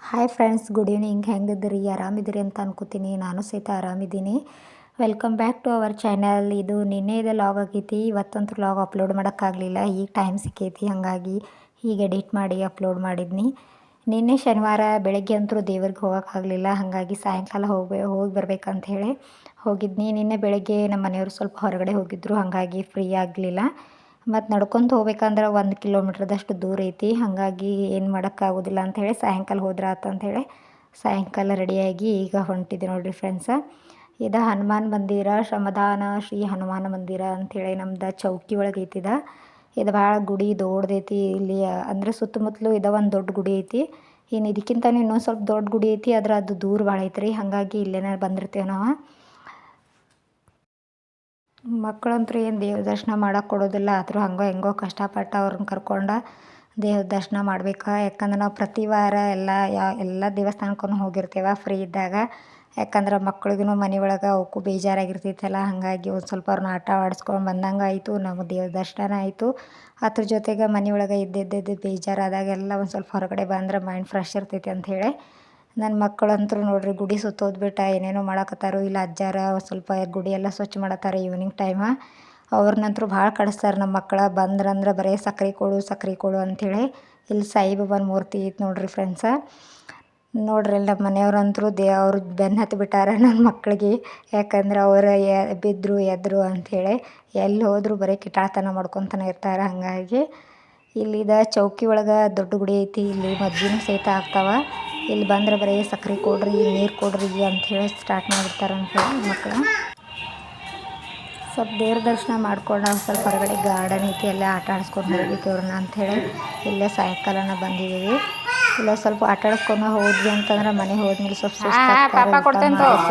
Hi friends, good evening. ಹೆಂಗಿದ್ದೀರಿ? ಆರಾಮಿದ್ದೀರಿ ಅಂತ ಅನ್ಕೋತೀನಿ. ನಾನು ಸಹಿತ ಆರಾಮಿದ್ದೀನಿ. Welcome back to our channel. ಇದು ನಿನ್ನೆದು ಲಾಗ್ ಆಗೈತಿ. ಇವತ್ತಂತೂ ಲಾಗ್ ಅಪ್ಲೋಡ್ ಮಾಡೋಕ್ಕಾಗಲಿಲ್ಲ. ಈಗ ಟೈಮ್ ಸಿಕ್ಕೈತಿ, ಹಾಗಾಗಿ ಈಗ ಎಡಿಟ್ ಮಾಡಿ ಅಪ್ಲೋಡ್ ಮಾಡಿದ್ನಿ. ನಿನ್ನೆ ಶನಿವಾರ ಬೆಳಗ್ಗೆ ಅಂತೂ ದೇವ್ರಿಗೆ ಹೋಗೋಕ್ಕಾಗಲಿಲ್ಲ, ಹಾಗಾಗಿ ಸಾಯಂಕಾಲ ಹೋಗಿ ಬರ್ಬೇಕಂತ ಹೇಳಿ ಹೋಗಿದ್ನಿ. ನಿನ್ನೆ ಬೆಳಗ್ಗೆ ನಮ್ಮ ಮನೆಯವರು ಸ್ವಲ್ಪ ಹೊರಗಡೆ ಹೋಗಿದ್ದರು, ಹಾಗಾಗಿ ಫ್ರೀ ಆಗಲಿಲ್ಲ. ಮತ್ತು ನಡ್ಕೊತ ಹೋಗ್ಬೇಕಂದ್ರೆ 1 ಕಿಲೋಮೀಟ್ರದಷ್ಟು ದೂರ ಐತಿ, ಹಾಗಾಗಿ ಏನು ಮಾಡೋಕ್ಕಾಗೋದಿಲ್ಲ ಅಂಥೇಳಿ ಸಾಯಂಕಾಲ ಹೋದ್ರೆ ಆತಂಥೇಳಿ ಸಾಯಂಕಾಲ ರೆಡಿಯಾಗಿ ಈಗ ಹೊಂಟಿದ್ದೆ ನೋಡಿರಿ ಫ್ರೆಂಡ್ಸ. ಇದು ಹನುಮಾನ್ ಮಂದಿರ, ಶ್ರಮದಾನ ಶ್ರೀ ಹನುಮಾನ ಮಂದಿರ ಅಂಥೇಳಿ ನಮ್ದು ಚೌಕಿ ಒಳಗೆ ಐತಿದ. ಇದು ಭಾಳ ಗುಡಿ ದೊಡ್ಡದೈತಿ. ಇಲ್ಲಿ ಅಂದರೆ ಸುತ್ತಮುತ್ತಲು ಇದು ಒಂದು ದೊಡ್ಡ ಗುಡಿ ಐತಿ. ಇನ್ನು ಇದಕ್ಕಿಂತ ಇನ್ನೊಂದು ಸ್ವಲ್ಪ ದೊಡ್ಡ ಗುಡಿ ಐತಿ, ಆದ್ರೆ ಅದು ದೂರ ಭಾಳ ಐತ್ರಿ, ಹಾಗಾಗಿ ಇಲ್ಲೇನಾರು ಬಂದಿರ್ತೇವೆ ನಾವು. ಮಕ್ಕಳಂತೂ ಏನು ದೇವ್ರ ದರ್ಶನ ಮಾಡೋಕೆ ಕೊಡೋದಿಲ್ಲ, ಆದರೂ ಹಂಗೋ ಹೆಂಗೋ ಕಷ್ಟಪಟ್ಟು ಅವ್ರನ್ನ ಕರ್ಕೊಂಡು ದೇವ್ರ ದರ್ಶನ ಮಾಡ್ಬೇಕು. ಯಾಕಂದ್ರೆ ನಾವು ಪ್ರತಿ ವಾರ ಎಲ್ಲ ದೇವಸ್ಥಾನಕ್ಕೂ ಹೋಗಿರ್ತೇವೆ ಫ್ರೀ ಇದ್ದಾಗ. ಯಾಕಂದ್ರೆ ಮಕ್ಳಿಗೂ ಮನೆ ಒಳಗೆ ಅವಕ್ಕೂ ಬೇಜಾರಾಗಿರ್ತೈತಲ್ಲ, ಹಾಗಾಗಿ ಒಂದು ಸ್ವಲ್ಪ ಅವ್ರನ್ನ ಆಟ ಆಡಿಸ್ಕೊಂಡು ಬಂದಂಗೆ ಆಯಿತು, ನಮಗೆ ದೇವ್ರ ದರ್ಶನ ಆಯಿತು. ಅದ್ರ ಜೊತೆಗೆ ಮನೆ ಒಳಗೆ ಇದ್ದಿದ್ದು ಬೇಜಾರಾದಾಗೆಲ್ಲ ಒಂದು ಸ್ವಲ್ಪ ಹೊರಗಡೆ ಬಂದ್ರೆ ಮೈಂಡ್ ಫ್ರೆಶ್ ಇರ್ತೈತಿ ಅಂಥೇಳಿ ನನ್ನ ಮಕ್ಕಳಂತೂ ನೋಡಿರಿ ಗುಡಿ ಸುತ್ತೋದ್ಬಿಟ್ಟು ಏನೇನೋ ಮಾಡಕತ್ತಾರು. ಇಲ್ಲ ಅಜ್ಜಾರ ಸ್ವಲ್ಪ ಗುಡಿ ಎಲ್ಲ ಸ್ವಚ್ಛ ಮಾಡತ್ತಾರೆ ಈವ್ನಿಂಗ್ ಟೈಮ. ಅವ್ರನ್ನಂತೂ ಭಾಳ ಕಡಿಸ್ತಾರೆ ನಮ್ಮ ಮಕ್ಕಳು. ಬಂದ್ರಂದ್ರೆ ಬರೀ ಸಕ್ರೆ ಕೊಡು ಅಂಥೇಳಿ. ಇಲ್ಲಿ ಸಾಯಿಬಾಬಾನ ಮೂರ್ತಿ ಐತೆ ನೋಡಿರಿ ಫ್ರೆಂಡ್ಸ. ನೋಡ್ರಿ ನಮ್ಮ ಮನೆಯವ್ರಂತೂ ಅವ್ರು ಬೆನ್ನು ಹತ್ತಿ ಬಿಟ್ಟಾರ ನನ್ನ ಮಕ್ಕಳಿಗೆ. ಯಾಕಂದ್ರೆ ಅವರು ಬಿದ್ದರು ಎದ್ರು ಅಂಥೇಳಿ ಎಲ್ಲಿ ಹೋದರೂ ಬರೀ ಕಿಟಾಳ್ತನ ಮಾಡ್ಕೊತಾನೆ ಇರ್ತಾರೆ. ಹಾಗಾಗಿ ಇಲ್ಲಿದ ಚೌಕಿ ಒಳಗೆ ದೊಡ್ಡ ಗುಡಿ ಐತಿ. ಇಲ್ಲಿ ಮದ್ವೆನೂ ಸಹಿತ ಆಗ್ತಾವೆ. ಇಲ್ಲಿ ಬಂದ್ರೆ ಬರೀ ಸಕ್ರೆ ಕೊಡ್ರಿ, ನೀರು ಕೊಡ್ರಿ ಅಂಥೇಳಿ ಸ್ಟಾರ್ಟ್ ಮಾಡಿಬಿಡ್ತಾರೆ ಅಂಥೇಳಿ ಮಕ್ಕಳು. ಸ್ವಲ್ಪ ದೇವ್ರ ದರ್ಶನ ಮಾಡ್ಕೊಂಡು ಸ್ವಲ್ಪ ಹೊರಗಡೆ ಗಾರ್ಡನ್ ಐತಿ, ಎಲ್ಲ ಆಟ ಆಡಿಸ್ಕೊಂಡು ಹೋಗ್ಬೇಕು ಇವ್ರನ್ನ ಅಂಥೇಳಿ ಇಲ್ಲೇ ಸಾಯಂಕಾಲನ ಬಂದಿದ್ದೀವಿ. ಇಲ್ಲ ಸ್ವಲ್ಪ ಆಟ ಆಡಿಸ್ಕೊಂಡು ಹೋದ್ವಿ ಅಂತಂದ್ರೆ ಮನೆ ಹೋದ್ಮೇಲೆ ಸ್ವಲ್ಪ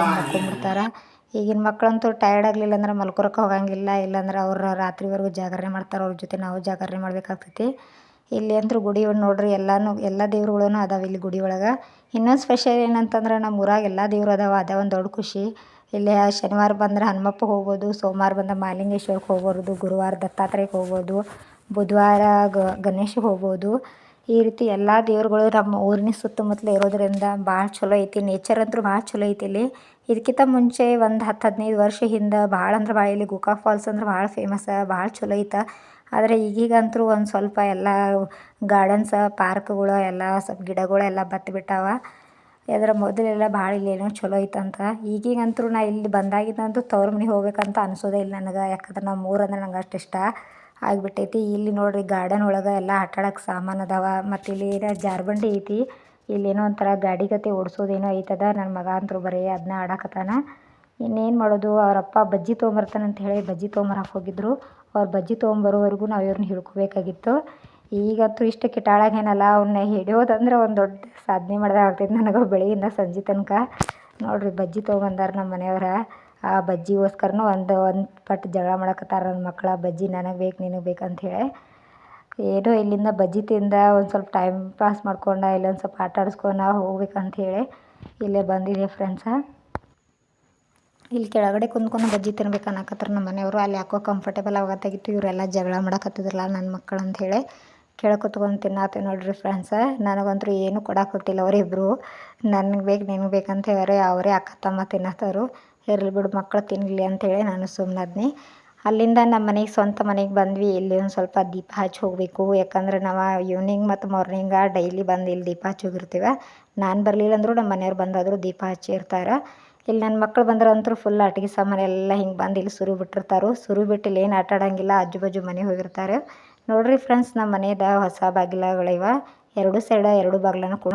ಮಲ್ಕೊಂಡ್ಬಿಡ್ತಾರೆ. ಈಗಿನ ಮಕ್ಕಳಂತೂ ಟಯರ್ಡ್ ಆಗಲಿಲ್ಲ ಅಂದ್ರೆ ಮಲ್ಕೊರಕ್ಕೆ ಹೋಗಂಗಿಲ್ಲ. ಇಲ್ಲಾಂದ್ರೆ ಅವ್ರು ರಾತ್ರಿವರೆಗೂ ಜಾಗರಣೆ ಮಾಡ್ತಾರೆ. ಅವ್ರ ಜೊತೆ ನಾವು ಜಾಗರಣೆ ಮಾಡ್ಬೇಕಾಗ್ತೈತಿ. ಇಲ್ಲಿ ಅಂತೂ ಗುಡಿ ನೋಡ್ರಿ ಎಲ್ಲ ದೇವ್ರುಗಳೂ ಅದಾವೆ ಇಲ್ಲಿ ಗುಡಿ ಒಳಗೆ. ಇನ್ನೊಂದು ಸ್ಪೆಷಲ್ ಏನಂತಂದ್ರೆ ನಮ್ಮ ಊರಾಗ ಎಲ್ಲ ದೇವ್ರು ಅದಾವೆ, ಅದೇ ಒಂದು ದೊಡ್ಡ ಖುಷಿ. ಇಲ್ಲಿ ಶನಿವಾರ ಬಂದ್ರೆ ಹನುಮಪ್ಪ ಹೋಗ್ಬೋದು, ಸೋಮವಾರ ಬಂದ್ರೆ ಮಹಾಲಿಂಗೇಶ್ವರಕ್ಕೆ ಹೋಗ್ಬೋದು, ಗುರುವಾರ ದತ್ತಾತ್ರೇಯಕ್ಕೆ ಹೋಗ್ಬೋದು, ಬುಧವಾರ ಗಣೇಶಗೆ ಹೋಗ್ಬೋದು. ಈ ರೀತಿ ಎಲ್ಲ ದೇವ್ರುಗಳು ನಮ್ಮ ಊರಿನ ಸುತ್ತಮುತ್ತಲು ಇರೋದರಿಂದ ಭಾಳ ಚಲೋ ಐತಿ. ನೇಚರ್ ಅಂತೂ ಭಾಳ ಚಲೋ ಐತಿ ಇಲ್ಲಿ. ಇದಕ್ಕಿಂತ ಮುಂಚೆ ಒಂದು 10-15 ವರ್ಷ ಹಿಂದೆ ಭಾಳ ಅಂದ್ರೆ ಭಾಳ ಇಲ್ಲಿ ಗೋಕಾಕ್ ಫಾಲ್ಸ್ ಅಂದ್ರೆ ಭಾಳ ಫೇಮಸ್, ಭಾಳ ಚಲೋ ಐತೆ. ಆದರೆ ಈಗೀಗಂತೂ ಒಂದು ಸ್ವಲ್ಪ ಎಲ್ಲ ಗಾರ್ಡನ್ಸ ಪಾರ್ಕ್ಗಳು ಎಲ್ಲ ಸ್ವಲ್ಪ ಗಿಡಗಳೆಲ್ಲ ಬತ್ತಿಬಿಟ್ಟಾವ. ಅದರ ಮೊದಲೆಲ್ಲ ಭಾಳ ಇಲ್ಲೇನೋ ಚಲೋ ಐತಂತ. ಈಗೀಗಂತೂ ನಾ ಇಲ್ಲಿ ಬಂದಾಗಿಂದಂತೂ ತವ್ರ ಮನೆಗೆ ಹೋಗ್ಬೇಕಂತ ಅನಿಸೋದೇ ಇಲ್ಲ ನನಗೆ. ಯಾಕಂದ್ರೆ ನಮ್ಮ ಊರಂದ್ರೆ ನಂಗೆ ಅಷ್ಟು ಇಷ್ಟ ಆಗಿಬಿಟ್ಟೈತಿ. ಇಲ್ಲಿ ನೋಡಿರಿ ಗಾರ್ಡನ್ ಒಳಗೆ ಎಲ್ಲ ಆಟ ಆಡೋಕೆ ಸಾಮಾನು ಅದಾವೆ. ಮತ್ತು ಇಲ್ಲಿ ಜಾರ್ಬಂಡಿ ಐತಿ. ಇಲ್ಲೇನೋ ಒಂಥರ ಗಾಡಿ ಗತೆ ಓಡಿಸೋದೇನೋ ಐತದ. ನನ್ನ ಮಗ ಅಂತೂ ಬರೀ ಅದನ್ನ ಆಡಕತ್ತಾನ. ಇನ್ನೇನು ಮಾಡೋದು, ಅವರಪ್ಪ ಬಜ್ಜಿ ತೊಗೊಂಬರ್ತಾನಂತ ಹೇಳಿ ಬಜ್ಜಿ ತೊಗೊಂಬರಕ್ಕೆ ಹೋಗಿದ್ರು. ಅವ್ರು ಬಜ್ಜಿ ತೊಗೊಂಬರೋವರೆಗೂ ನಾವು ಇವ್ರನ್ನ ಹಿಡ್ಕೋಬೇಕಾಗಿತ್ತು. ಈಗಂತೂ ಇಷ್ಟು ಕಿಟಾಳಾಗೇನಲ್ಲ, ಅವನ್ನ ಹಿಡಿಯೋದಂದ್ರೆ ಒಂದು ದೊಡ್ಡ ಸಾಧನೆ ಮಾಡ್ದಾಗ ಆಗ್ತೈತೆ ನನಗೆ. ಬೆಳಗಿಂದ ಸಂಜೆ ತನಕ ನೋಡಿರಿ ಬಜ್ಜಿ ತೊಗೊಂಬಂದಾರ ನಮ್ಮ ಮನೆಯವ್ರು. ಆ ಬಜ್ಜಿಗೋಸ್ಕರನೂ ಒಂದು ಪಟ್ಟು ಜಗಳ ಮಾಡಕತ್ತಾರ ನನ್ನ ಮಕ್ಕಳ. ಬಜ್ಜಿ ನನಗೆ ಬೇಕು ನಿನಗೆ ಬೇಕು ಅಂಥೇಳಿ. ಏನೋ ಇಲ್ಲಿಂದ ಬಜ್ಜಿ ತಿಂದ ಒಂದು ಸ್ವಲ್ಪ ಟೈಮ್ ಪಾಸ್ ಮಾಡ್ಕೊಂಡು ಇಲ್ಲೊಂದು ಸ್ವಲ್ಪ ಆಟ ಆಡಿಸ್ಕೊಂಡು ಹೋಗ್ಬೇಕಂಥೇಳಿ ಇಲ್ಲೇ ಬಂದಿದೆ ಫ್ರೆಂಡ್ಸ. ಇಲ್ಲಿ ಕೆಳಗಡೆ ಕುಂತ್ಕೊಂಡು ಬಜ್ಜಿ ತಿನ್ಬೇಕು ಅನ್ನಕತ್ತಾರ ನಮ್ಮ ಮನೆಯವರು. ಅಲ್ಲಿ ಯಾಕೋ ಕಂಫರ್ಟೇಬಲ್ ಆಗತ್ತಾಗಿತ್ತು. ಇವರೆಲ್ಲ ಜಗಳ ಮಾಡಕತ್ತಿದ್ರಲ್ಲ ನನ್ನ ಮಕ್ಕಳು ಅಂಥೇಳಿ ಕೆಳಗೆ ಕುತ್ಕೊಂಡು ತಿನ್ನತ್ತೆ ನೋಡಿರಿ ಫ್ರೆಂಡ್ಸ. ನನಗಂತೂ ಏನೂ ಕೊಡಕ್ಕೆ ಕೊಟ್ಟಿಲ್ಲ ಅವರಿಬ್ಬರು. ನನಗೆ ಬೇಕು ನಿನಗೆ ಬೇಕಂತ ಹೇಳಿ ಅವರೇ ಅಕ್ಕ ತಮ್ಮ ತಿನ್ನತ್ತಾರು. ಇರಲಿ ಬಿಡು ಮಕ್ಕಳು ತಿನ್ನಲಿ ಅಂಥೇಳಿ ನಾನು ಸುಮ್ಮನಾದ್ನಿ. ಅಲ್ಲಿಂದ ನಮ್ಮ ಮನೆಗೆ ಸ್ವಂತ ಮನೆಗೆ ಬಂದ್ವಿ. ಇಲ್ಲಿ ಒಂದು ಸ್ವಲ್ಪ ದೀಪ ಹಚ್ಚಿ ಹೋಗಬೇಕು. ಯಾಕಂದ್ರೆ ನಾವು ಈವ್ನಿಂಗ್ ಮತ್ತು ಮಾರ್ನಿಂಗ ಡೈಲಿ ಬಂದು ಇಲ್ಲಿ ದೀಪ ಹಚ್ಚಿ ಹೋಗಿರ್ತೀವಿ. ನಾನು ಬರಲಿಲ್ಲ ಅಂದರೂ ನಮ್ಮ ಮನೆಯವ್ರು ಬಂದಾದರೂ ದೀಪ ಹಚ್ಚಿ ಇರ್ತಾರೆ. ಇಲ್ಲಿ ನನ್ನ ಮಕ್ಕಳು ಬಂದ್ರಂತೂ ಫುಲ್ ಆಟಿಕೆ ಸಾಮಾನು ಎಲ್ಲ ಹಿಂಗೆ ಬಂದು ಇಲ್ಲಿ ಸುರು ಬಿಟ್ಟಿರ್ತಾರೆ. ಸುರು ಬಿಟ್ಟು ಇಲ್ಲಿ ಏನು ಆಟ ಆಡೋಂಗಿಲ್ಲ, ಆಜು ಬಾಜು ಮನೆ ಹೋಗಿರ್ತಾರೆ. ನೋಡಿರಿ ಫ್ರೆಂಡ್ಸ್, ನಮ್ಮ ಮನೆಯದ ಹೊಸ ಬಾಗಿಲಗಳಿವೆ. 2 ಸೈಡ 2 ಬಾಗಿಲನ್ನು ಕೂಡ